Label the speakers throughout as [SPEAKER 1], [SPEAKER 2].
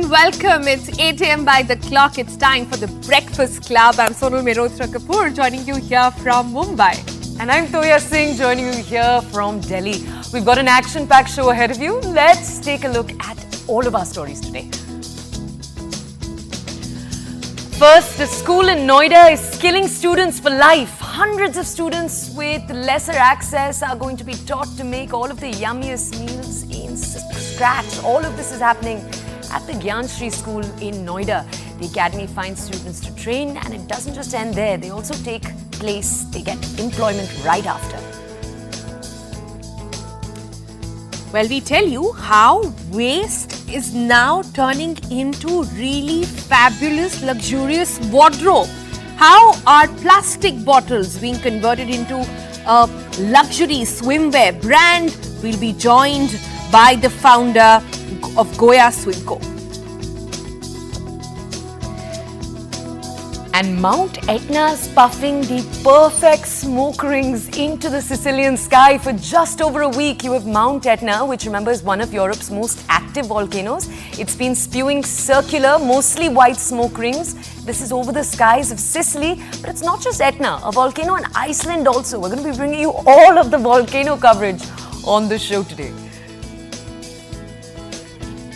[SPEAKER 1] and welcome. It's 8 a.m. by the clock. It's time for the Breakfast Club. I'm Rita Kapoor, joining you here from Mumbai.
[SPEAKER 2] And I'm Toya Singh, joining you here from Delhi. We've got an action-packed show ahead of you. Let's take a look at all of our stories today. First, a school in Noida is skilling students for life. Hundreds of students with lesser access are going to be taught to make all of the yummiest meals in scratch. All of this is happening at the Gyanshree School in Noida. The academy finds students to train, and it doesn't just end there. They also take place, they get employment right after.
[SPEAKER 1] Well, we tell you how waste is now turning into really fabulous, luxurious wardrobe. How are plastic bottles being converted into a luxury swimwear brand? We'll be joined by the founder of Goya Swim Co.
[SPEAKER 2] And Mount Etna's puffing the perfect smoke rings into the Sicilian sky. For just over a week, you have Mount Etna, which remember is one of Europe's most active volcanoes. It's been spewing circular, mostly white smoke rings. This is over the skies of Sicily, but it's not just Etna, a volcano in Iceland also. We're going to be bringing you all of the volcano coverage on the show today.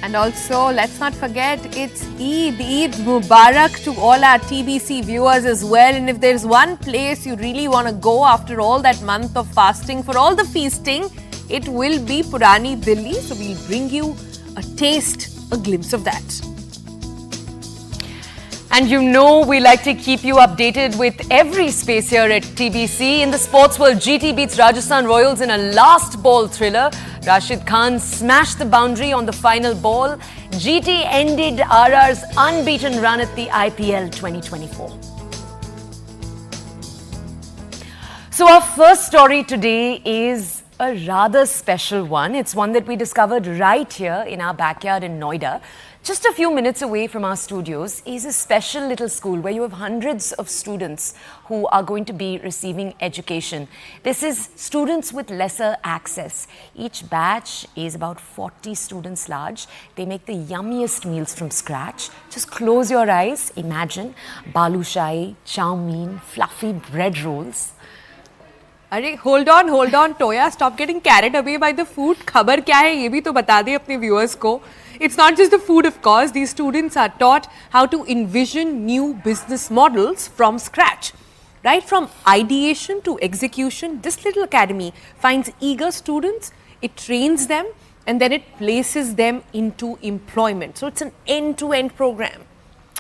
[SPEAKER 1] And also, let's not forget, it's Eid. Eid Mubarak to all our TBC viewers as well. And if there's one place you really want to go after all that month of fasting, for all the feasting, it will be Purani Delhi. So we'll bring you a taste, a glimpse of that.
[SPEAKER 2] And you know we like to keep you updated with every space here at TBC. In the sports world, GT beats Rajasthan Royals in a last ball thriller. Rashid Khan smashed the boundary on the final ball. GT ended RR's unbeaten run at the IPL 2024. So our first story today is a rather special one. It's one that we discovered right here in our backyard in Noida. Just a few minutes away from our studios is a special little school where you have hundreds of students who are going to be receiving education. This is students with lesser access. Each batch is about 40 students large. They make the yummiest meals from scratch. Just close your eyes. Imagine balushai, chow mein, fluffy bread rolls.
[SPEAKER 1] Hold on, Toya. Stop getting carried away by the food. खबर क्या है ये भी तो बता दे अपने viewers को. It's not just the food, of course. These students are taught how to envision new business models from scratch. Right from ideation to execution, this little academy finds eager students, it trains them, and then it places them into employment. So it's an end-to-end program.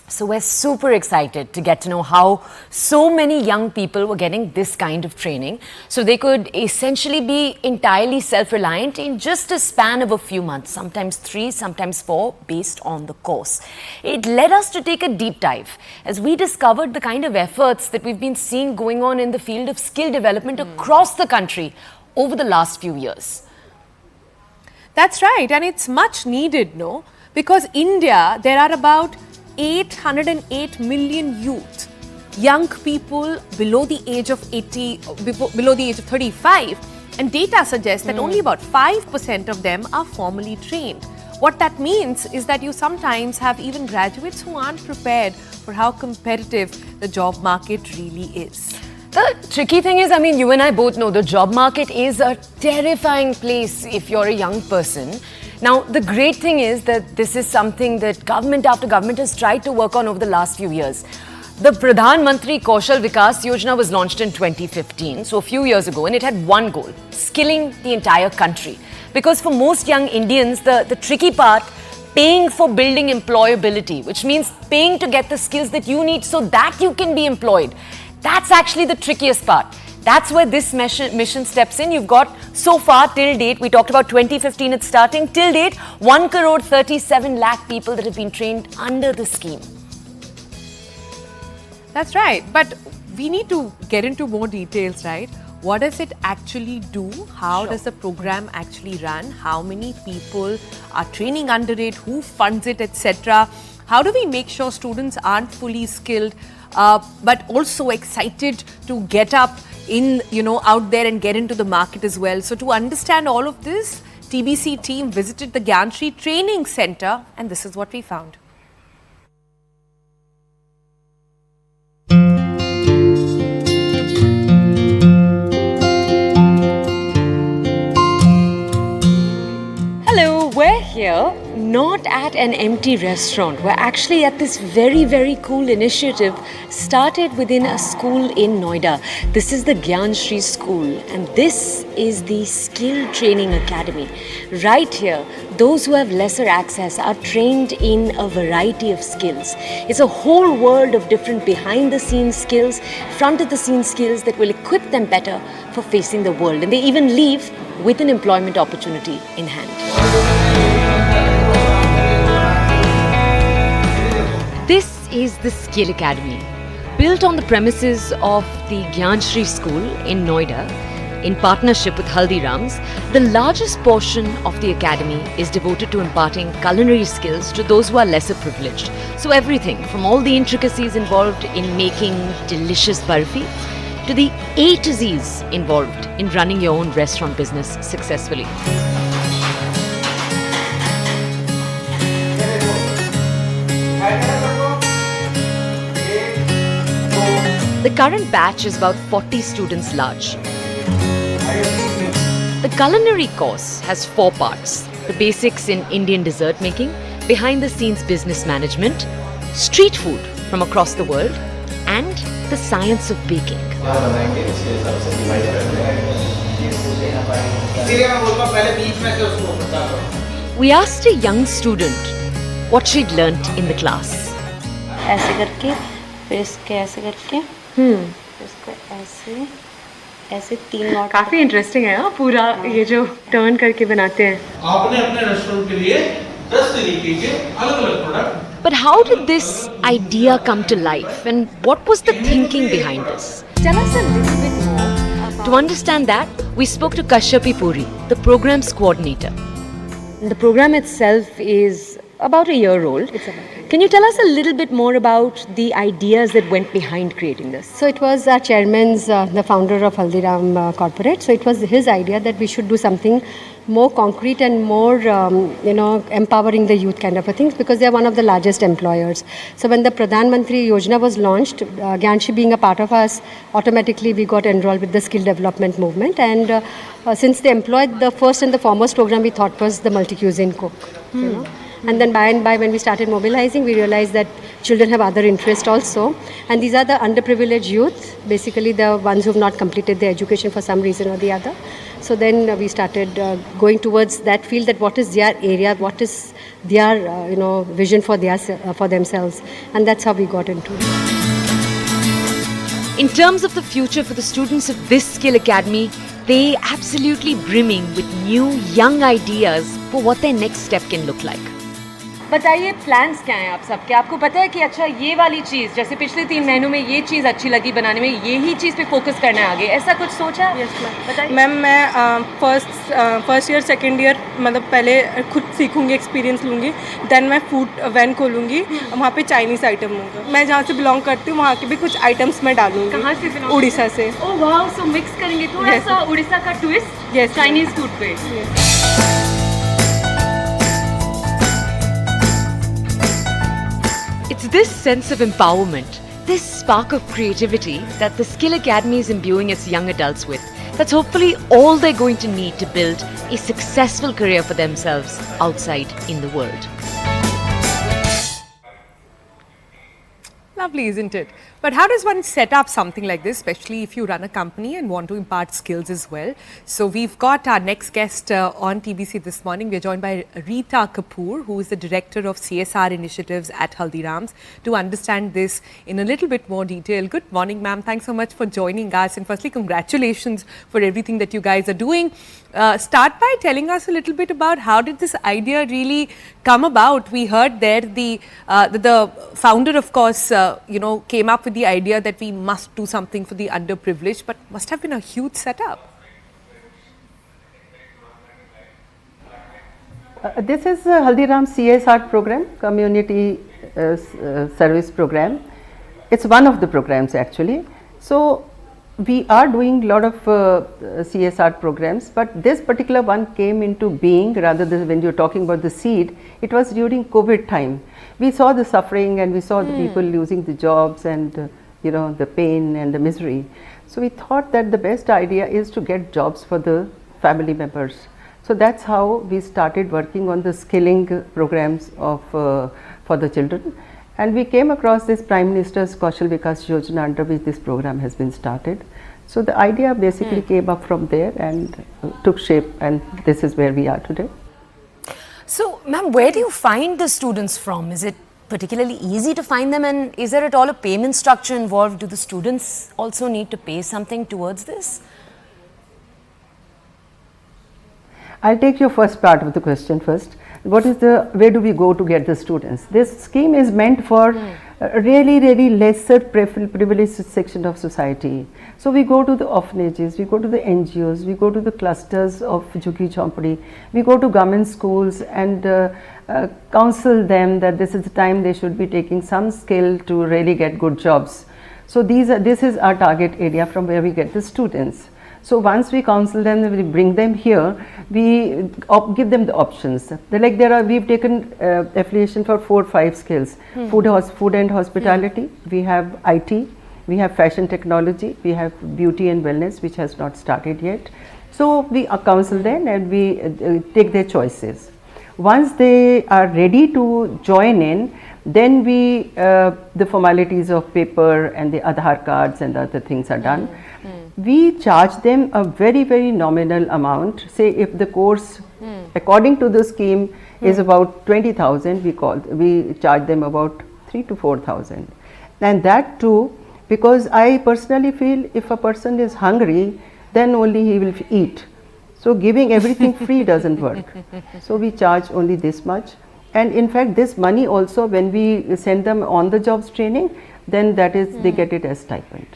[SPEAKER 2] So we're super excited to get to know how so many young people were getting this kind of training so they could essentially be entirely self-reliant in just a span of a few months, sometimes 3, sometimes 4, based on the course. It led us to take a deep dive as we discovered the kind of efforts that we've been seeing going on in the field of skill development across the country over the last few years.
[SPEAKER 1] That's right, and it's much needed, no? Because India, there are about 808 million youth, young people below the age of 35, and data suggests that only about 5% of them are formally trained. What that means is that you sometimes have even graduates who aren't prepared for how competitive the job market really is.
[SPEAKER 2] The tricky thing is, I mean, you and I both know the job market is a terrifying place if you're a young person. Now, the great thing is that this is something that government after government has tried to work on over the last few years. The Pradhan Mantri Kaushal Vikas Yojana was launched in 2015, so a few years ago, and it had one goal, skilling the entire country. Because for most young Indians, the tricky part, paying for building employability, which means paying to get the skills that you need so that you can be employed. That's actually the trickiest part. That's where this mission steps in. You've got, so far till date, we talked about 2015 it's starting, till date, 1,37 lakh people that have been trained under the scheme.
[SPEAKER 1] That's right, but we need to get into more details, right? What does it actually do? How does the program actually run? How many people are training under it? Who funds it, etc.? How do we make sure students aren't fully skilled, but also excited to get up out there and get into the market as well? So to understand all of this, TBC team visited the Gyanshree Training Center, and this is what we found.
[SPEAKER 2] Hello, we're here not at an empty restaurant. We're actually at this very, very cool initiative started within a school in Noida. This is the Gyanshree School, and this is the Skill Training Academy. Right here, those who have lesser access are trained in a variety of skills. It's a whole world of different behind-the-scenes skills, front-of-the-scenes skills that will equip them better for facing the world. And they even leave with an employment opportunity in hand. This is the Skill Academy, built on the premises of the Gyanshree School in Noida. In partnership with Haldiram's, the largest portion of the academy is devoted to imparting culinary skills to those who are lesser privileged. So everything from all the intricacies involved in making delicious barfi to the A to Z's involved in running your own restaurant business successfully. The current batch is about 40 students large. The culinary course has 4 parts: the basics in Indian dessert making, behind the scenes business management, street food from across the world, and the science of baking. We asked a young student what she'd learnt in the class.
[SPEAKER 3] ऐसे करके फिर इसके ऐसे करके फिर इसको ऐसे ऐसे 3 नॉट.
[SPEAKER 2] काफी इंटरेस्टिंग है पूरा ये जो टर्न करके बनाते हैं.
[SPEAKER 4] आपने अपने रेस्टोरेंट के लिए 10 तरीके के अलग-अलग product.
[SPEAKER 2] But how did this idea come to life, and what was the thinking behind this? Tell us a little bit more. To understand that, we spoke to Kashyapi Puri, the program's coordinator. The program itself is about a year old. Can you tell us a little bit more about the ideas that went behind creating this?
[SPEAKER 5] So it was our chairman's, the founder of Haldiram Corporate. So it was his idea that we should do something more concrete and more, empowering the youth kind of a things, because they are one of the largest employers. So when the Pradhan Mantri Yojana was launched, Gyanshree being a part of us, automatically we got enrolled with the skill development movement. And since they employed, the first and the foremost program we thought was the multi-cuisine cook. And then by and by, when we started mobilizing, we realized that children have other interests also. And these are the underprivileged youth, basically the ones who have not completed their education for some reason or the other. So then we started going towards that field, that what is their area, what is their vision for themselves. And that's how we got into it.
[SPEAKER 2] In terms of the future for the students of this Skill Academy, they absolutely brimming with new, young ideas for what their next step can look like. बताइए plans क्या हैं आप सबके? आपको पता है कि अच्छा ये वाली चीज़, जैसे पिछले 3 महीनों में ये चीज़ अच्छी लगी बनाने में, यही चीज़ पे फोकस करना है आगे, ऐसा कुछ सोचा? बताइए
[SPEAKER 6] मैम. मैं फर्स्ट ईयर सेकेंड ईयर मतलब पहले खुद सीखूंगी, एक्सपीरियंस लूँगी, देन मैं फूड वैन खोलूँगी, वहाँ पे चाइनीज़ आइटम होगा. मैं जहाँ से बिलोंग करती हूँ वहाँ के भी कुछ आइटम्स मैं डालूँगी.
[SPEAKER 2] कहाँ से बिलोंग?
[SPEAKER 6] उड़ीसा से.
[SPEAKER 2] ओह वाह, सो मिक्स करेंगे थोड़ा सा उड़ीसा का ट्विस्ट चाइनीज़ फूड पे. It's this sense of empowerment, this spark of creativity that the Skill Academy is imbuing its young adults with. That's hopefully all they're going to need to build a successful career for themselves outside in the world.
[SPEAKER 1] Lovely, isn't it? But how does one set up something like this, especially if you run a company and want to impart skills as well? So we've got our next guest on TBC this morning. We're joined by Rita Kapoor, who is the Director of CSR Initiatives at Haldiram's, to understand this in a little bit more detail. Good morning, ma'am. Thanks so much for joining us. And firstly, congratulations for everything that you guys are doing. Start by telling us a little bit about how did this idea really come about? We heard there the founder, of course, came up with the idea that we must do something for the underprivileged, but must have been a huge setup.
[SPEAKER 7] This is Haldiram's CSR program, community service program. It's one of the programs actually. So we are doing a lot of CSR programs, but this particular one came into being rather than when you're talking about the seed, it was during COVID time. We saw the suffering and we saw the people losing the jobs and the pain and the misery. So we thought that the best idea is to get jobs for the family members. So that's how we started working on the skilling programs of for the children. And we came across this Prime Minister's Kaushal Vikas Yojana, under which this program has been started. So the idea basically came up from there and took shape, and this is where we are today.
[SPEAKER 2] So, ma'am, where do you find the students from? Is it particularly easy to find them, and is there at all a payment structure involved? Do the students also need to pay something towards this?
[SPEAKER 7] I'll take your first part of the question first. Where do we go to get the students? This scheme is meant for a really lesser privileged section of society. So we go to the orphanages, we go to the NGOs, we go to the clusters of Jhuggi Jhonpadi, we go to government schools and counsel them that this is the time they should be taking some skill to really get good jobs. So this is our target area from where we get the students. So once we counsel them, we bring them here, we give them the options. We've taken affiliation for 4 or 5 skills: food and hospitality, we have IT, we have fashion technology, we have beauty and wellness, which has not started yet. So we counsel them and we take their choices. Once they are ready to join in, then the formalities of paper and the Aadhaar cards and other things are done. We charge them a very nominal amount. Say if the course according to the scheme is about 20,000, we charge them about 3,000 to 4,000, and that too because I personally feel if a person is hungry, then only he will eat. So giving everything free doesn't work. So we charge only this much, and in fact this money also, when we send them on the jobs training, then that is they get it as stipend.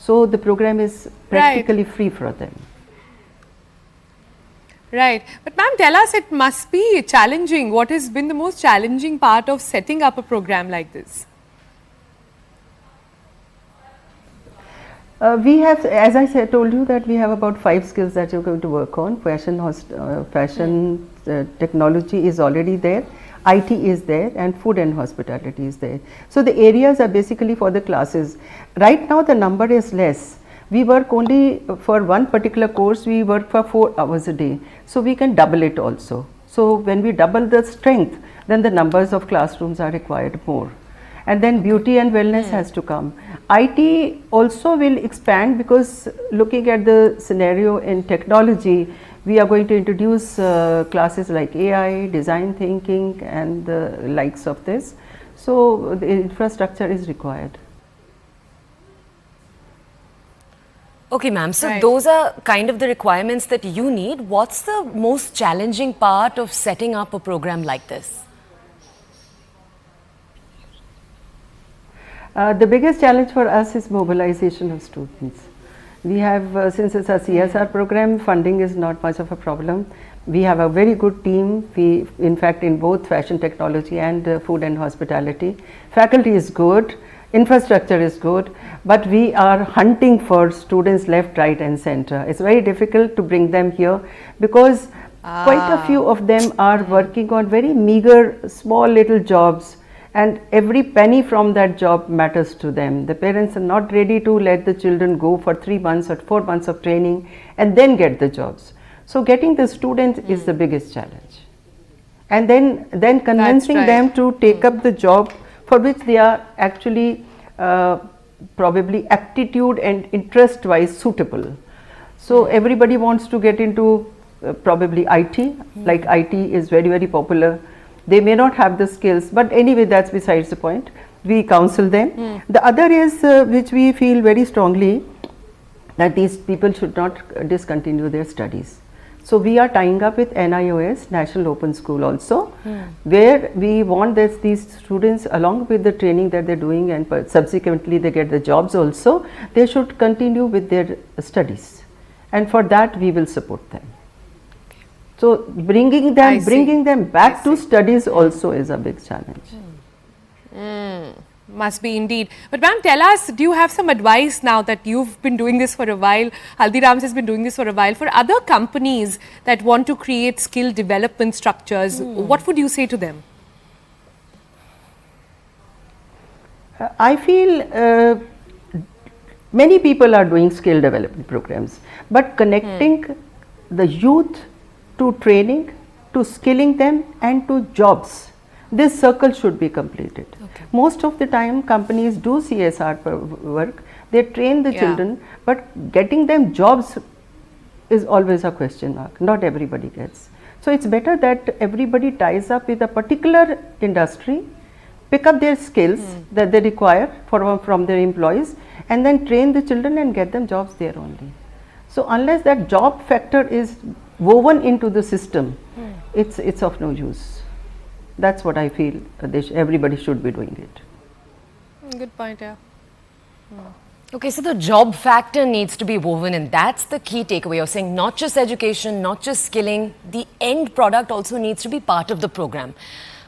[SPEAKER 7] So the program is practically free for them.
[SPEAKER 1] Right. But ma'am, tell us, it must be challenging. What has been the most challenging part of setting up a program like this?
[SPEAKER 7] We have, as I told you, that we have about 5 skills that you're going to work on. Fashion technology is already there. IT is there, and food and hospitality is there. So the areas are basically for the classes. Right now the number is less. We work only for one particular course, we work for 4 hours a day. So we can double it also. So when we double the strength, then the numbers of classrooms are required more. And then beauty and wellness has to come. IT also will expand, because looking at the scenario in technology, we are going to introduce classes like AI, design thinking and the likes of this. So the infrastructure is required.
[SPEAKER 2] Okay, ma'am. So those are kind of the requirements that you need. What's the most challenging part of setting up a program like this?
[SPEAKER 7] The biggest challenge for us is mobilization of students. We have, since it's a CSR program, funding is not much of a problem. We have a very good team. We, in fact, in both fashion technology and food and hospitality. Faculty is good, infrastructure is good, but we are hunting for students left, right and center. It's very difficult to bring them here, because quite a few of them are working on very meager, small little jobs, and every penny from that job matters to them. The parents are not ready to let the children go for 3 months or 4 months of training and then get the jobs. So getting the students is the biggest challenge, and then convincing them to take up the job for which they are actually probably aptitude and interest wise suitable. So everybody wants to get into probably IT, like IT is very popular. They may not have the skills, but anyway, that's besides the point. We counsel them. The other is which we feel very strongly, that these people should not discontinue their studies. So we are tying up with NIOS, National Open School also, where we want that these students, along with the training that they're doing and subsequently they get the jobs also, they should continue with their studies, and for that we will support them. So bringing them back to studies also is a big challenge.
[SPEAKER 1] Must be indeed. But ma'am, tell us, do you have some advice now that you've been doing this for a while, Haldiram's has been doing this for a while, for other companies that want to create skill development structures, what would you say to them?
[SPEAKER 7] I feel many people are doing skill development programs, but connecting the youth to training, to skilling them and to jobs, this circle should be completed.
[SPEAKER 1] Okay.
[SPEAKER 7] Most of the time companies do CSR work, they train the children, but getting them jobs is always a question mark, not everybody gets. So it's better that everybody ties up with a particular industry, pick up their skills that they require from their employees, and then train the children and get them jobs there only. So unless that job factor is woven into the system, it's of no use. That's what I feel everybody should be doing it.
[SPEAKER 1] Good point, yeah.
[SPEAKER 2] Okay, so the job factor needs to be woven in. That's the key takeaway. You're saying not just education, not just skilling, the end product also needs to be part of the program.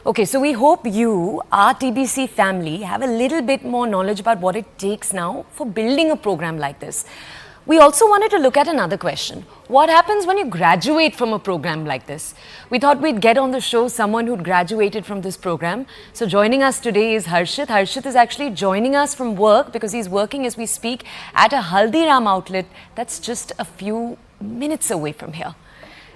[SPEAKER 2] Okay, so we hope you, our TBC family, have a little bit more knowledge about what it takes now for building a program like this. We also wanted to look at another question. What happens when you graduate from a program like this? We thought we'd get on the show someone who'd graduated from this program. So joining us today is Harshit. Harshit is actually joining us from work because he's working as we speak at a Haldiram outlet that's just a few minutes away from here.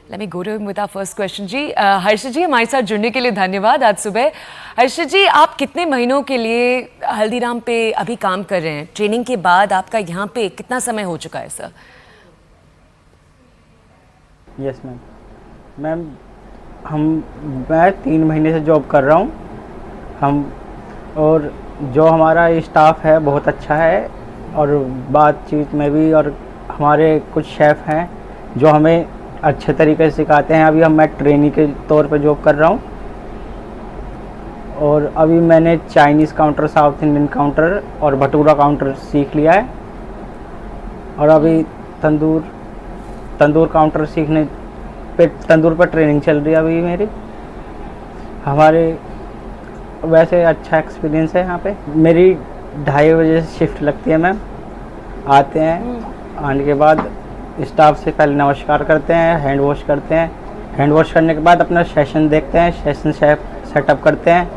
[SPEAKER 2] Let me go to him with our first question जी. हर्षित जी हमारे साथ जुड़ने के लिए धन्यवाद आज सुबह. हर्षित जी आप कितने महीनों के लिए हल्दीराम पे अभी काम कर रहे हैं? ट्रेनिंग के बाद आपका यहाँ पे कितना समय हो चुका है सर?
[SPEAKER 8] यस मैम मैं 3 महीने से जॉब कर रहा हूँ. और जो हमारा स्टाफ है बहुत अच्छा है और बातचीत में भी, और हमारे कुछ शेफ़ हैं जो हमें अच्छे तरीके से सिखाते हैं. अभी मैं ट्रेनी के तौर पे जॉब कर रहा हूँ और अभी मैंने Chinese counter, south Indian counter और भटूरा काउंटर सीख लिया है और अभी तंदूर काउंटर सीखने पे, तंदूर पर ट्रेनिंग चल रही है अभी मेरी. हमारे वैसे अच्छा एक्सपीरियंस है यहाँ पे. मेरी 2:30 बजे से शिफ्ट लगती है मैम. आते हैं, आने के बाद स्टाफ से पहले नमस्कार करते हैं, हैंड वॉश करते हैं. हैंड वॉश करने के बाद अपना सेशन देखते हैं, सेशन सेटअप करते हैं,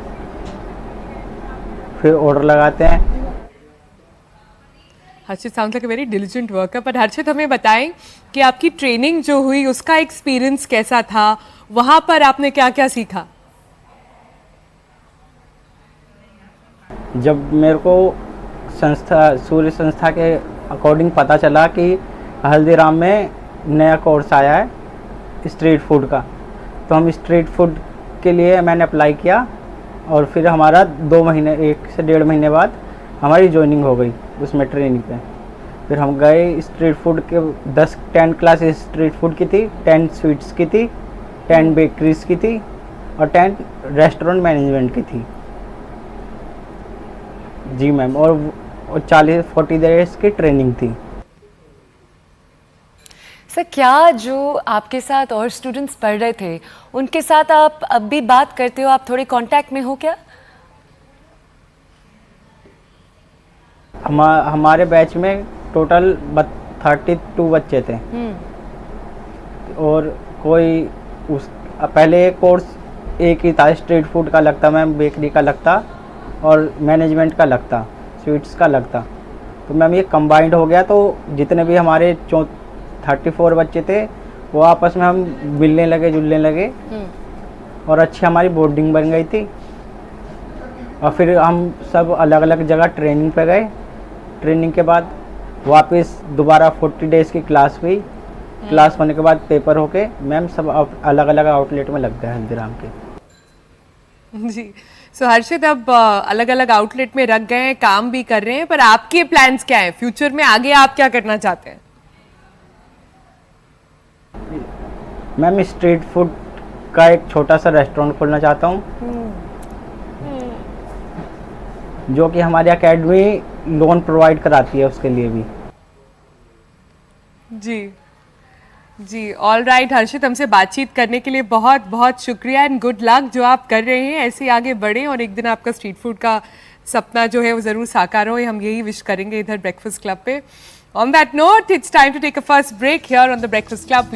[SPEAKER 8] फिर ऑर्डर लगाते हैं.
[SPEAKER 1] Harshit sounds like a very diligent worker. But Harshit हमें बताएं कि आपकी ट्रेनिंग जो हुई उसका एक्सपीरियंस कैसा था? वहाँ पर आपने क्या क्या सीखा?
[SPEAKER 8] जब मेरे को सूर्य संस्था के अकॉर्डिंग पता चला कि हल्दीराम में नया कोर्स आया है स्ट्रीट फूड का, तो हम स्ट्रीट फूड के लिए मैंने अप्लाई किया और फिर हमारा 2 महीने 1 से 1.5 महीने बाद हमारी ज्वाइनिंग हो गई उसमें ट्रेनिंग पे. फिर हम गए स्ट्रीट फूड के 10 क्लासेस स्ट्रीट फूड की थी, 10 स्वीट्स की थी, 10 बेकरीज की थी और 10 रेस्टोरेंट मैनेजमेंट की थी. जी मैम, और 40 डेज की ट्रेनिंग थी.
[SPEAKER 2] सर क्या जो आपके साथ और स्टूडेंट्स पढ़ रहे थे उनके साथ आप अब भी बात करते हो? आप थोड़े कांटेक्ट में हो क्या?
[SPEAKER 8] हमारे बैच में टोटल 32 बच्चे थे और कोई पहले एक कोर्स एक ही था, स्ट्रीट फूड का लगता मैम, बेकरी का लगता और मैनेजमेंट का लगता, स्वीट्स का लगता. तो मैम ये कंबाइंड हो गया, तो जितने भी हमारे 34 बच्चे थे वो आपस में हम मिलने लगे, जुलने लगे और अच्छी हमारी बॉन्डिंग बन गई थी. और फिर हम सब अलग अलग जगह ट्रेनिंग पे गए. ट्रेनिंग के बाद वापस दोबारा 40 डेज़ की क्लास हुई. क्लास होने के बाद पेपर होके मैम सब अलग अलग आउटलेट में लग गए हल्दीराम के.
[SPEAKER 1] जी. सो हर्षित अब अलग अलग आउटलेट में रख गए हैं, काम भी कर रहे हैं, पर आपके प्लान्स क्या हैं फ्यूचर में? आगे आप क्या करना चाहते हैं?
[SPEAKER 8] मैम स्ट्रीट फूड का एक छोटा सा रेस्टोरेंट खोलना चाहता हूँ जो कि हमारी एकेडमी लोन प्रोवाइड कराती है उसके लिए भी.
[SPEAKER 1] जी ऑल राइट हर्षित, हमसे बातचीत करने के लिए बहुत बहुत शुक्रिया एंड गुड लक. जो आप कर रहे हैं ऐसे आगे बढ़ें और एक दिन आपका स्ट्रीट फूड का सपना जो है वो ज़रूर साकार हो, हम यही विश करेंगे इधर ब्रेकफास्ट क्लब पे. On that note, it's time to take a first break here on the Breakfast Club.